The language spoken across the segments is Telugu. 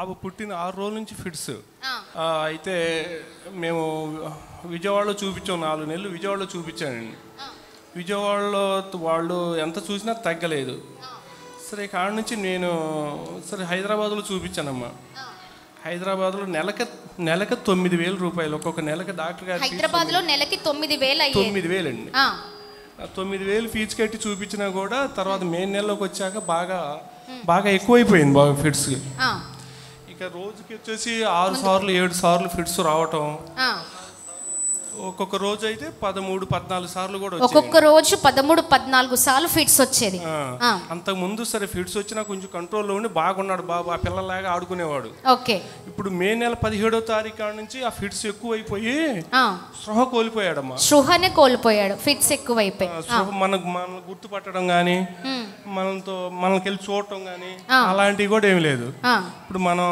బాబు పుట్టిన 6 రోజుల నుంచి ఫిట్స్. అయితే మేము విజయవాడలో చూపించాం, 4 నెలలు విజయవాడలో చూపించానండి. విజయవాడలో వాళ్ళు ఎంత చూసినా తగ్గలేదు. సరే కాడ నుంచి నేను సరే హైదరాబాద్లో చూపించానమ్మా. హైదరాబాద్లో నెలకి 9,000 రూపాయలు ఒక్కొక్క నెలకి డాక్టర్ గారు. హైదరాబాద్లో నెలకి 9,000 అండి. 9,000 ఫీజు కట్టి చూపించినా కూడా తర్వాత మే నెలలోకి వచ్చాక బాగా ఎక్కువైపోయింది బాగా ఫిట్స్. ఇక రోజుకి వచ్చేసి 6 సార్లు 7 సార్లు ఫిట్స్ రావటం. ఒక్కొక్క రోజు అయితే 13-14 సార్లు కూడా వచ్చేది. ఒక్కొక్క రోజు 13-14 సార్లు ఫిట్స్ వచ్చేది. అంతకు ముందు సరే ఫిట్స్ వచ్చినా కొంచెం కంట్రోల్లో ఉండి బాగున్నాడు బాబు, ఆ పిల్లలాగా ఆడుకునేవాడు. ఓకే. ఇప్పుడు మే నెల 17వ తారీఖు నుంచి ఆ ఫిట్స్ ఎక్కువైపోయి స్పృహ కోల్పోయాడమ్మా. స్పృహనే కోల్పోయాడు, ఫిట్స్ ఎక్కువైపోయి. మనకు గుర్తుపట్టడం కానీ మనకి వెళ్ళి చూడటం కానీ అలాంటివి కూడా ఏమి లేదు. ఇప్పుడు మనం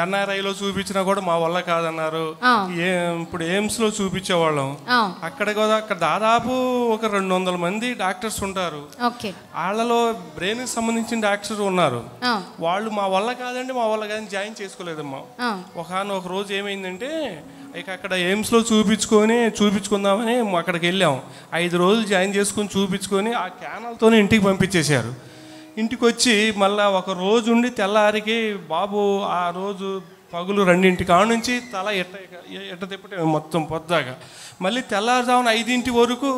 ఎన్ఆర్ఐలో చూపించినా కూడా మా వల్ల కాదన్నారు. ఇప్పుడు ఎయిమ్స్ లో చూపించేవాళ్ళం. అక్కడ దాదాపు ఒక 200 మంది డాక్టర్స్ ఉంటారు. వాళ్ళలో బ్రెయిన్ కి సంబంధించిన డాక్టర్స్ ఉన్నారు. వాళ్ళు మా వల్ల కాదని జాయిన్ చేసుకోలేదమ్మా. ఒక రోజు ఏమైందంటే ఇక అక్కడ ఎయిమ్స్ లో చూపించుకుందామని అక్కడికి వెళ్ళాం. 5 రోజులు జాయిన్ చేసుకుని చూపించుకొని ఆ క్యానల్తోనే ఇంటికి పంపించేశారు. ఇంటికి వచ్చి మళ్ళీ ఒక రోజు ఉండి తెల్లారికి బాబు ఆ రోజు పగులు 2 కాడ నుంచి తల ఎట్ట తిప్పటే మొత్తం పొద్దాగా, మళ్ళీ తెల్లారుజామున 5 వరకు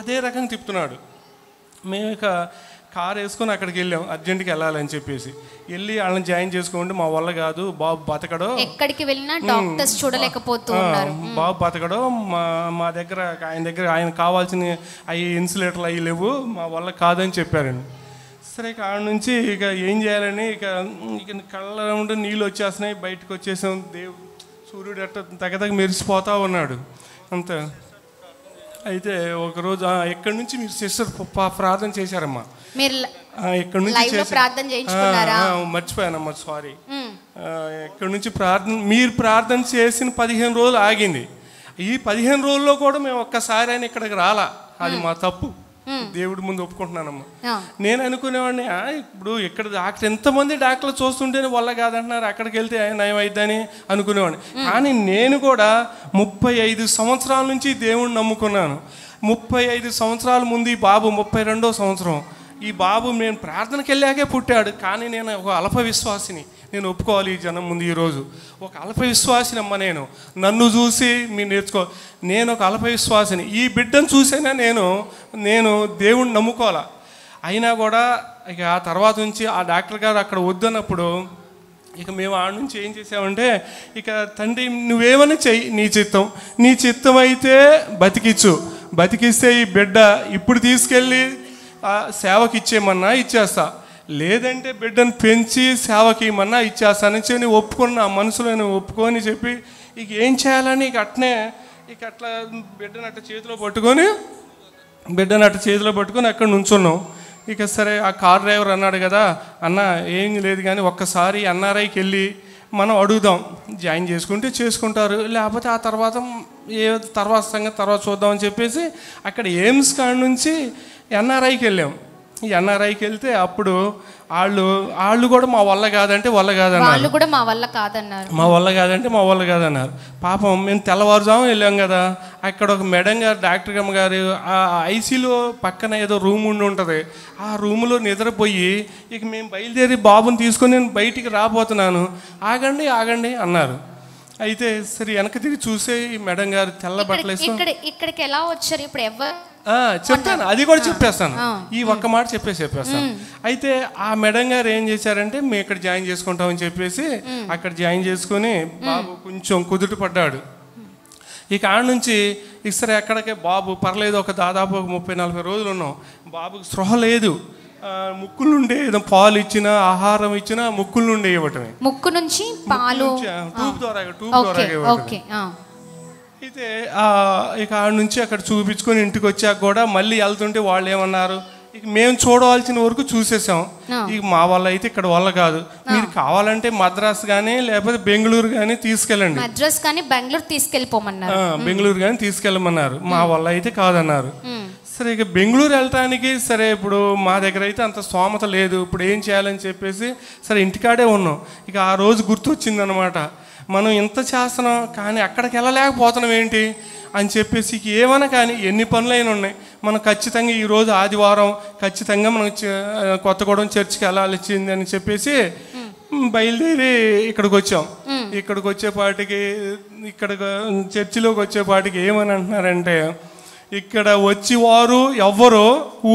అదే రకంగా తిప్పుతున్నాడు. మేము ఇక కారు వేసుకొని అక్కడికి వెళ్ళాం, అర్జెంట్కి వెళ్ళాలని చెప్పేసి. వెళ్ళి వాళ్ళని జాయిన్ చేసుకోండి, మా వల్ల కాదు, బాబు బతకడో, ఎక్కడికి వెళ్ళినా డాక్టర్స్ చూడలేకపోతూ ఉన్నారు, బాబు బతకడో, మా దగ్గర ఆయన కావాల్సిన అవి ఇన్సులేటర్లు అవి లేవు, మా వల్ల కాదని చెప్పారండి. సరే కాడ నుంచి ఇక ఏం చేయాలని ఇక కళ్ళ ఉండి నీళ్ళు వచ్చేస్తున్నాయి, బయటకు వచ్చేసాం. సూర్యుడు ఎట్ట తగదగ మెరిసిపోతా ఉన్నాడు అంతే. అయితే ఒకరోజు ఎక్కడి నుంచి మీరు సిస్టర్ ప్రార్థన చేశారమ్మా, ఎక్కడి నుంచి మర్చిపోయానమ్మా, సారీ. ఎక్కడి నుంచి మీరు ప్రార్థన చేసిన 15 రోజులు ఆగింది. ఈ 15 రోజుల్లో కూడా మేము ఒక్కసారి అయినా ఇక్కడికి రాలా, అది మా తప్పు, దేవుడి ముందు ఒప్పుకుంటున్నానమ్మా. నేను అనుకునేవాడిని ఇప్పుడు ఇక్కడ డాక్టర్ ఎంతమంది డాక్టర్లు చూస్తుంటేనే వల్ల కాదంటున్నారు, అక్కడికి వెళ్తే నయం అయిద్దని అనుకునేవాడిని. కానీ నేను కూడా 35 సంవత్సరాల నుంచి దేవుడిని నమ్ముకున్నాను. 35 సంవత్సరాల ముందు ఈ బాబు 32వ సంవత్సరం. ఈ బాబు నేను ప్రార్థనకి వెళ్ళాకే పుట్టాడు. కానీ నేను ఒక అల్ప విశ్వాసిని, నేను ఒప్పుకోవాలి ఈ జనం ముందు. ఈరోజు ఒక అల్ప విశ్వాసిని అమ్మ, నన్ను చూసి మీరు నేను ఒక అల్ప విశ్వాసిని. ఈ బిడ్డను చూసైనా నేను దేవుణ్ణి నమ్ముకోవాలా. అయినా కూడా ఇక ఆ తర్వాత నుంచి ఆ డాక్టర్ గారు అక్కడ వద్దన్నప్పుడు ఇక మేము ఆడ నుంచి ఏం చేసామంటే, ఇక తండ్రి నువ్వేమని చెయ్యి, నీ చిత్తం అయితే బతికిస్తే ఈ బిడ్డ ఇప్పుడు తీసుకెళ్ళి సేవకి ఇచ్చేయమన్నా ఇచ్చేస్తా, లేదంటే బిడ్డను పెంచి సేవకి ఇవ్వమన్నా ఇచ్చేస్తానని చెప్పి ఒప్పుకున్నా, మనసులో ఒప్పుకొని చెప్పి ఇక ఏం చేయాలని ఇక అట్లా బిడ్డను అట్ట చేతిలో పట్టుకొని అక్కడ నుంచున్నాం. ఇక సరే ఆ కార్ డ్రైవర్ అన్నాడు కదా, అన్న ఏం లేదు కానీ ఒక్కసారి ఎన్ఆర్ఐకి వెళ్ళి మనం అడుగుదాం, జాయిన్ చేసుకుంటారు, లేకపోతే ఆ తర్వాత సంగతి తర్వాత చూద్దామని చెప్పేసి అక్కడ ఎయిమ్స్ కాడ నుంచి ఎన్ఆర్ఐకి వెళ్ళాం. ఎన్ఆర్ఐకి వెళ్తే అప్పుడు వాళ్ళు కూడా మా వల్ల కాదంటే మా వల్ల కాదన్నారు. పాపం మేము తెల్లవారుజాము వెళ్ళాం కదా, అక్కడ ఒక మేడం గారు, డాక్టర్ అమ్మ గారు ఆ ఐసీలో పక్కన ఏదో రూమ్ ఉండి ఉంటుంది, ఆ రూమ్లో నిద్రపోయి ఇక మేము బయలుదేరి బాబుని తీసుకొని నేను బయటికి రాబోతున్నాను, ఆగండి అన్నారు. అయితే సరే వెనక తిరిగి చూసే ఈ మేడం గారు తెల్ల బట్టలు ఇక్కడికి ఎలా వచ్చారు, ఇప్పుడు ఎవరు చెప్తాను, అది కూడా చెప్పేస్తాను, ఈ ఒక్క మాట చెప్పేస్తాను. అయితే ఆ మేడం గారు ఏం చేశారంటే, మేము ఇక్కడ జాయిన్ చేసుకుంటామని చెప్పేసి అక్కడ జాయిన్ చేసుకుని బాబు కొంచెం కుదుట పడ్డాడు. ఇక ఆడ నుంచి ఇసరే ఎక్కడికే బాబు పర్లేదు, దాదాపు 30-40 రోజులు ఉన్నాం. బాబుకి స్పృహ లేదు, ముక్కుల నుండి ఏదో పాలు ఇచ్చినా ఆహారం ఇచ్చినా ముక్కుల నుండి ఇవ్వటమే, ముక్కు నుంచి పాలు ట్యూబ్ ద్వారా అయితే ఇక ఆడ నుంచి అక్కడ చూపించుకొని ఇంటికి వచ్చాక కూడా మళ్ళీ వెళ్తుంటే వాళ్ళు ఏమన్నారు, ఇక మేము చూడవలసిన వరకు చూసేసాం, ఇక మా వల్ల అయితే ఇక్కడ వల్ల కాదు, మీరు కావాలంటే మద్రాస్ కానీ లేకపోతే బెంగళూరు కానీ తీసుకెళ్ళండి, బెంగళూరు కానీ తీసుకెళ్ళమన్నారు, మా వల్ల అయితే కాదన్నారు. సరే ఇక బెంగళూరు వెళ్ళటానికి సరే ఇప్పుడు మా దగ్గర అయితే అంత స్తోమత లేదు, ఇప్పుడు ఏం చేయాలని చెప్పేసి సరే ఇంటికాడే ఉన్నాం. ఇక ఆ రోజు గుర్తు వచ్చిందనమాట, మనం ఇంత చేస్తున్నాం కానీ అక్కడికి వెళ్ళలేకపోతున్నాం ఏంటి అని చెప్పేసి ఏమైనా కానీ ఎన్ని పనులైనా ఉన్నాయి, మనం ఖచ్చితంగా ఈరోజు ఆదివారం ఖచ్చితంగా మనం కొత్తగూడెం చర్చికి వెళ్ళాల్సింది అని చెప్పేసి బయలుదేరి ఇక్కడికి వచ్చాం. ఇక్కడికి వచ్చేపాటికి ఇక్కడ చర్చిలోకి వచ్చేపాటికి ఏమని అంటున్నారంటే, ఇక్కడ వచ్చి వారు ఎవ్వరు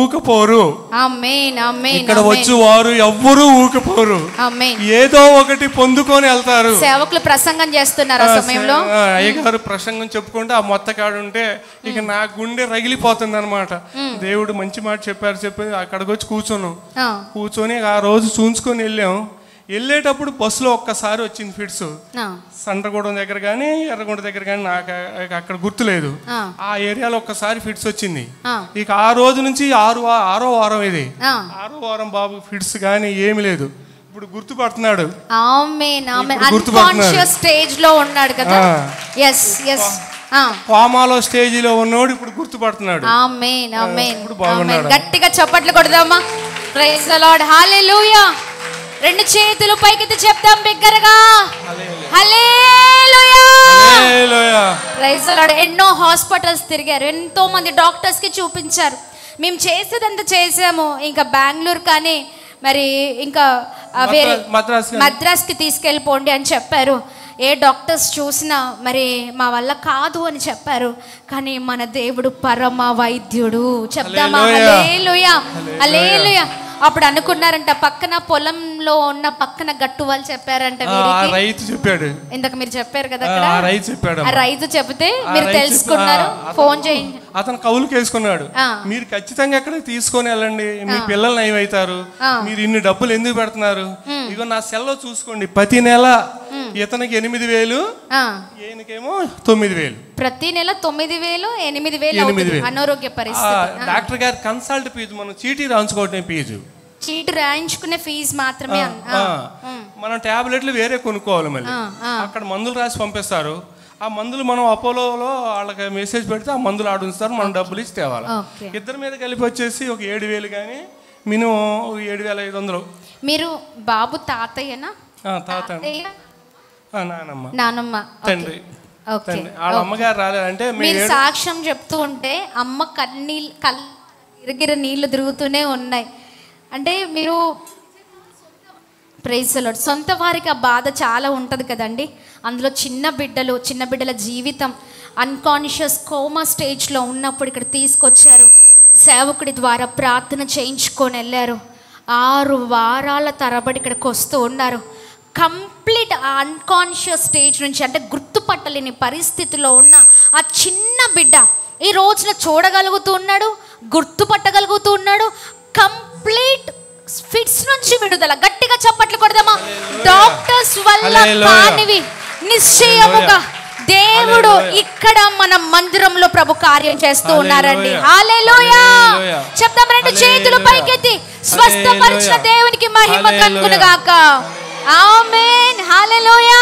ఊకపోరు, ఇక్కడ వచ్చి వారు ఎవ్వరు ఊకపోరు, ఏదో ఒకటి పొందుకొని వెళ్తారు. సేవకులు ప్రసంగం చేస్తున్నారు ఆ సమయంలో, అయ్యగారు ప్రసంగం చెప్పుకుంటే ఆ మొత్తకాడు ఉంటే ఇక నా గుండె రగిలిపోతుంది అనమాట. దేవుడు మంచి మాట చెప్పి అక్కడికి వచ్చి కూర్చొని ఆ రోజు చూసుకొని వెళ్ళాం. వెళ్ళేటప్పుడు బస్సులో ఒక్కసారి వచ్చింది ఫిట్స్, సండ్రగూడెం దగ్గర కానీ ఎర్రగొండ దగ్గర కానీ, నాకు అక్కడ గుర్తులేదు. ఆ ఏరియాలో ఒక్కసారి ఫిట్స్ వచ్చింది. ఇక ఆ రోజు నుంచి ఆరో వారం ఇది, 6వ వారం బాబు ఫిట్స్ కానీ ఏమి లేదు. ఇప్పుడు గుర్తుపడుతున్నాడు, స్టేజ్ లో ఉన్నాడు కదా, కోమాలో స్టేజ్ లో ఉన్నోడు ఇప్పుడు గుర్తుపడుతున్నాడు. గట్టిగా చప్పట్లు కొడదామా, ప్రైజ్ ది లార్డ్, హల్లెలూయా. 2 చేతులు పైకెత్తి చెప్తాం బిగ్గరగా, హల్లెలూయా, హల్లెలూయా, ప్రైజ్ ది లార్డ్. ఎన్నో హాస్పిటల్స్ తిరిగారు, ఎంతో మంది డాక్టర్స్ కి చూపించారు. మేము చేసేదంతా చేసాము. ఇంకా బెంగళూరు కానీ మరి ఇంకా వేరే మద్రాస్కి తీసుకెళ్ళిపోండి అని చెప్పారు. ఏ డాక్టర్స్ చూసినా మరి మా వల్ల కాదు అని చెప్పారు. కానీ మన దేవుడు పరమ వైద్యుడు, చెప్తామా హల్లెలూయా, హల్లెలూయా. అప్పుడు అనుకున్నారంట, పక్కన పొలంలో ఉన్న పక్కన గట్టు వాళ్ళు చెప్పారంట, రైతు చెప్పాడు. ఇందాక మీరు చెప్పారు కదా, ఆ రైతు చెప్తే మీరు తెలుసుకున్నారు, ఫోన్ చేయండి. అతను కౌలుకి వేసుకున్నాడు, మీరు ఖచ్చితంగా ఎక్కడ తీసుకొని వెళ్ళండి, మీ పిల్లలు నయమవుతారు, మీరు ఇన్ని డబ్బులు ఎందుకు పెడుతున్నారు, ఇగో నా సెల్లో చూసుకోండి, ప్రతి నెల ఇతనికి 8,000, ఈయనకేమో 9,000, ప్రతి నెల 9,000, 8,000 అనారోగ్య పరిస్థితి. డాక్టర్ గారు కన్సల్ట్ ఫీజు, మనం చీటీ రాయించుకోవటం ఫీజు, చీటీ రాయించుకునే ఫీజు మాత్రమే. మనం టాబ్లెట్లు వేరే కొనుక్కోవాలి, మళ్ళీ అక్కడ మందులు రాసి పంపిస్తారు. ఆ మందులు మనం అపోలోలో వాళ్ళకి మెసేజ్ పెడితే ఆ మందులు ఆడుస్తారు, మనం డబ్బులు ఇచ్చి తేవాలి. ఇద్దరి మీద కలిపి వచ్చేసి ఒక 7,000 కానీ మినిమం 7,500. మీరు బాబు తాతయ్యనా? తాతయ్య, నానమ్మ, తండ్రి. వాళ్ళ అమ్మగారు రాలేదంటే మీరు సాక్ష్యం చెప్తూ ఉంటే అమ్మ కళ్ళు ఇరిగిర నీళ్లు తిరుగుతూనే ఉన్నాయి. అంటే మీరు ప్రైజ్ ది లార్డ్, సొంత వారికి ఆ బాధ చాలా ఉంటుంది కదండి. అందులో చిన్న బిడ్డల జీవితం అన్కాన్షియస్ కోమా స్టేజ్లో ఉన్నప్పుడు ఇక్కడ తీసుకొచ్చారు, సేవకుడి ద్వారా ప్రార్థన చేయించుకొని వెళ్ళారు. 6 వారాల తరబడి ఇక్కడికి వస్తూ ఉన్నారు. కంప్లీట్ అన్కాన్షియస్ స్టేజ్ నుంచి, అంటే గుర్తుపట్టలేని పరిస్థితిలో ఉన్న ఆ చిన్న బిడ్డ ఈ రోజున చూడగలుగుతూ ఉన్నాడు, గుర్తుపట్టగలుగుతూ ఉన్నాడు. కంప్లీట్ ఫిట్స్ నుంచి విడుదల. గట్టిగా చప్పట్లు కొడదామా. డాక్టర్స్ వల్ల కానివి నిశ్చయముగా దేవుడు ఇక్కడ మన మందిరంలో ప్రభు కార్యం చేస్తూ ఉన్నారండి. హల్లెలూయా. చెప్తాం, 2 చేతులు పైకెత్తి స్వస్థపరిచిన దేవునికి మహిమ కలుగును గాక. ఆమేన్, హల్లెలూయా,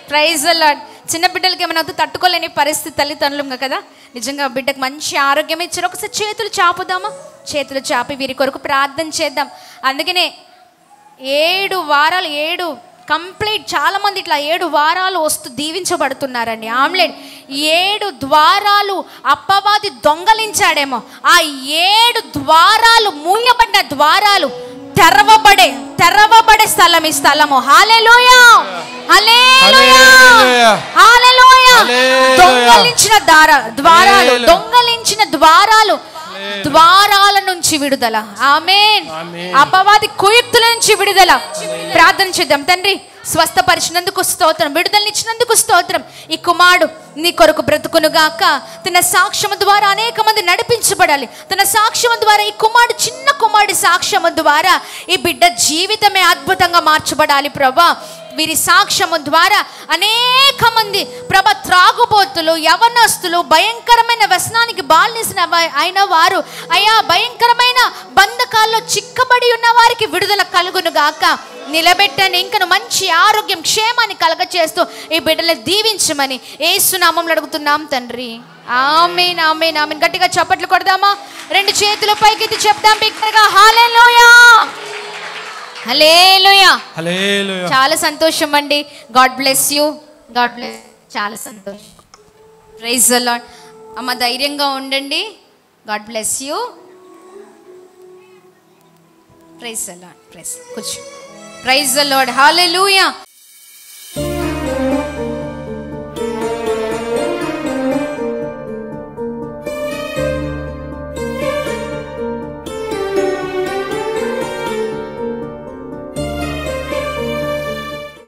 ప్రైజ్ ది లార్డ్. చిన్న బిడ్డలకి ఏమైనా తట్టుకోలేని పరిస్థితి తల్లిదండ్రులు కదా, నిజంగా బిడ్డకు మంచి ఆరోగ్యం ఇచ్చారు. ఒకసారి చేతులు చాపుదామా, చేతులు చాపి వీరి కొరకు ప్రార్థన చేద్దాం. అందుకనే 7 వారాలు కంప్లీట్, చాలా మంది ఇట్లా 7 వారాలు వస్తూ దీవించబడుతున్నారండి. ఆమ్లెట్ 7 ద్వారాలు అప్పవాది దొంగలించాడేమో, ఆ 7 ద్వారాలు మూయబడిన ద్వారాలు తెరవబడే స్థలం ఈ స్థలము. హల్లెలూయా, హల్లెలూయా, హల్లెలూయా. దొంగలించిన ద్వారాల నుంచి విడుదల. ఆమేన్. అపవాది కుయుక్తుల నుంచి విడుదల. ప్రార్థన చేద్దాం. తండ్రి, స్వస్థపరిచినందుకు స్తోత్రం, విడుదలనిచ్చినందుకు స్తోత్రం. ఈ కుమారుడు నీ కొరకు బ్రతుకునుగాక. తన సాక్ష్యము ద్వారా అనేక మంది నడిపించబడాలి. తన సాక్ష్యము ద్వారా ఈ కుమారుడు, చిన్న కుమారుడి సాక్ష్యము ద్వారా ఈ బిడ్డ జీవితమే అద్భుతంగా మార్చబడాలి ప్రభా. వీరి సాక్ష్యము ద్వారా అనేక మంది ప్రభ, త్రాగుబోతులు, యవనస్తులు, భయంకరమైన వ్యసనానికి బానిస అయిన వారు, అయా భయంకరమైన బంధకాల్లో చిక్కబడి ఉన్న వారికి విడుదల కలుగును గాక. నిలబెట్టని, ఇంకను మంచి ఆరోగ్యం, క్షేమాన్ని కలగచేస్తూ ఈ బిడ్డలను దీవించమని యేసు నామములో అడుగుతున్నాం తండ్రి. ఆమేన్ ఆమేన్ ఆమేన్. గట్టిగా చప్పట్లు కొడదామా? 2 చేతుల పైకెత్తి చెప్దాం బిగ్గరగా హల్లెలూయా హల్లెలూయా హల్లెలూయా. చాలా సంతోషం అండి. God bless you. God bless. చాలా సంతోషం. Praise the Lord. అమ్మ ధైర్యంగా ఉండండి. God bless you. Praise the Lord. కూర్చో. Praise the Lord. హల్లెలూయా.